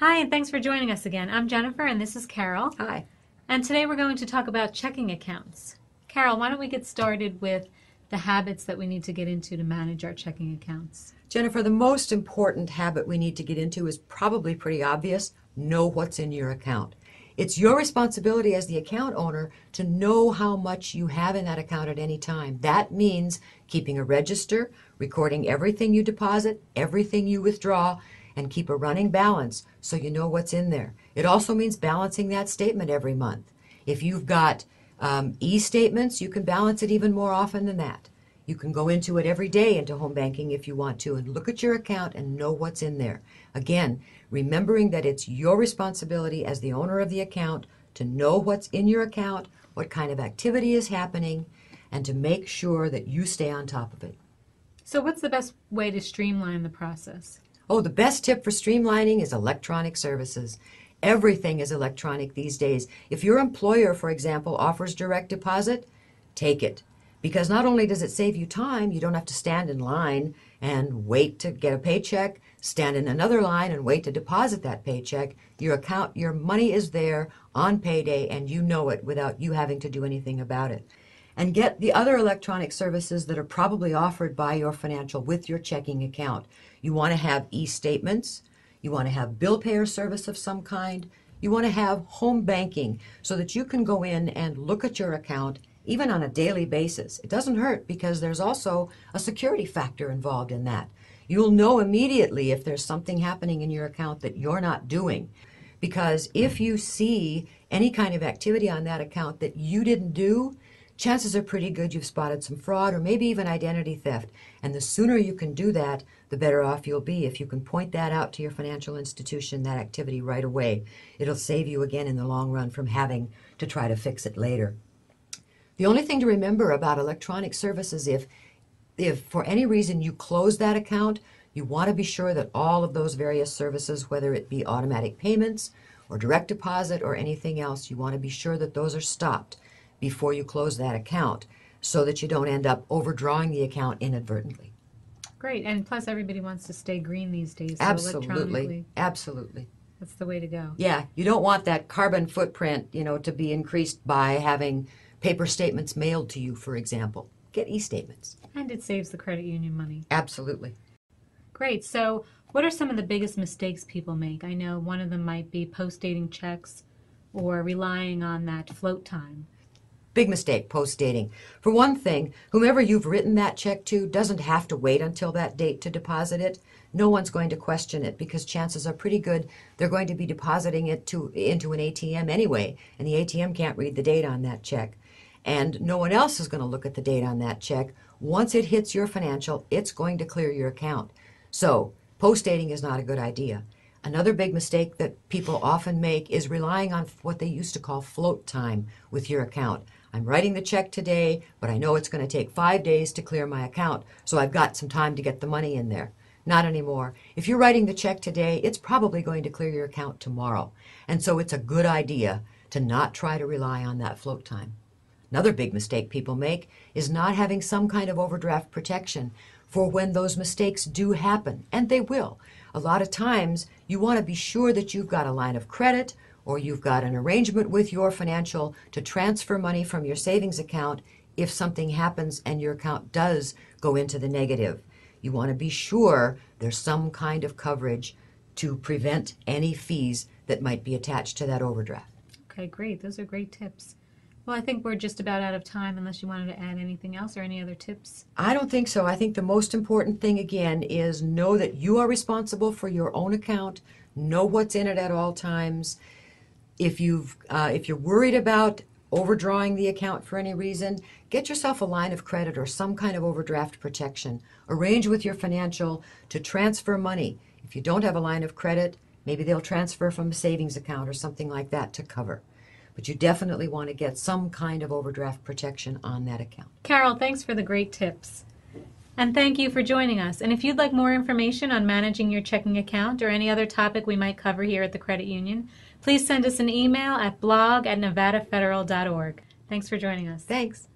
Hi, and thanks for joining us again. I'm Jennifer, and this is Carol. Hi. And today we're going to talk about checking accounts. Carol, why don't we get started with the habits that we need to get into to manage our checking accounts? Jennifer, the most important habit we need to get into is probably pretty obvious. Know what's in your account. It's your responsibility as the account owner to know how much you have in that account at any time. That means keeping a register, recording everything you deposit, everything you withdraw, and keep a running balance so you know what's in there. It also means balancing that statement every month. If you've got e-statements, you can balance it even more often than that. You can go into it every day into home banking if you want to and look at your account and know what's in there. Again, remembering that it's your responsibility as the owner of the account to know what's in your account, what kind of activity is happening, and to make sure that you stay on top of it. So what's the best way to streamline the process? Oh, the best tip for streamlining is electronic services. Everything is electronic these days. If your employer, for example, offers direct deposit, take it. Because not only does it save you time, you don't have to stand in line and wait to get a paycheck, stand in another line and wait to deposit that paycheck. Your account, your money is there on payday and you know it without you having to do anything about it. And get the other electronic services that are probably offered by your financial with your checking account. You want to have e-statements. You want to have bill payer service of some kind. You want to have home banking so that you can go in and look at your account even on a daily basis. It doesn't hurt because there's also a security factor involved in that. You'll know immediately if there's something happening in your account that you're not doing. Because if you see any kind of activity on that account that you didn't do, chances are pretty good you've spotted some fraud or maybe even identity theft. And the sooner you can do that, the better off you'll be. If you can point that out to your financial institution, that activity right away, it'll save you again in the long run from having to try to fix it later. The only thing to remember about electronic services, if for any reason you close that account, you want to be sure that all of those various services, whether it be automatic payments or direct deposit or anything else, you want to be sure that those are stopped before you close that account so that you don't end up overdrawing the account inadvertently. Great, and plus everybody wants to stay green these days, so Absolutely, electronically, absolutely. that's the way to go. Yeah, you don't want that carbon footprint, to be increased by having paper statements mailed to you, for example. Get e-statements. And it saves the credit union money. Absolutely. Great, so what are some of the biggest mistakes people make? I know one of them might be post-dating checks or relying on that float time. Big mistake, post-dating. For one thing, whomever you've written that check to doesn't have to wait until that date to deposit it. No one's going to question it because chances are pretty good they're going to be depositing it into an ATM anyway, and the ATM can't read the date on that check. And no one else is going to look at the date on that check. Once it hits your financial, it's going to clear your account. So, post-dating is not a good idea. Another big mistake that people often make is relying on what they used to call float time with your account. I'm writing the check today, but I know it's going to take 5 days to clear my account, so I've got some time to get the money in there. Not anymore. If you're writing the check today, it's probably going to clear your account tomorrow. And so it's a good idea to not try to rely on that float time. Another big mistake people make is not having some kind of overdraft protection for when those mistakes do happen, and they will. A lot of times you want to be sure that you've got a line of credit or you've got an arrangement with your financial to transfer money from your savings account if something happens and your account does go into the negative. You want to be sure there's some kind of coverage to prevent any fees that might be attached to that overdraft. Okay, great. Those are great tips. Well, I think we're just about out of time unless you wanted to add anything else or any other tips. I don't think so. I think the most important thing, again, is know that you are responsible for your own account. Know what's in it at all times. If you're worried about overdrawing the account for any reason, get yourself a line of credit or some kind of overdraft protection. Arrange with your financial to transfer money. If you don't have a line of credit, maybe they'll transfer from a savings account or something like that to cover. But you definitely want to get some kind of overdraft protection on that account. Carol, thanks for the great tips. And thank you for joining us. And if you'd like more information on managing your checking account or any other topic we might cover here at the Credit Union, please send us an email at blog@nevadafederal.org. Thanks for joining us. Thanks.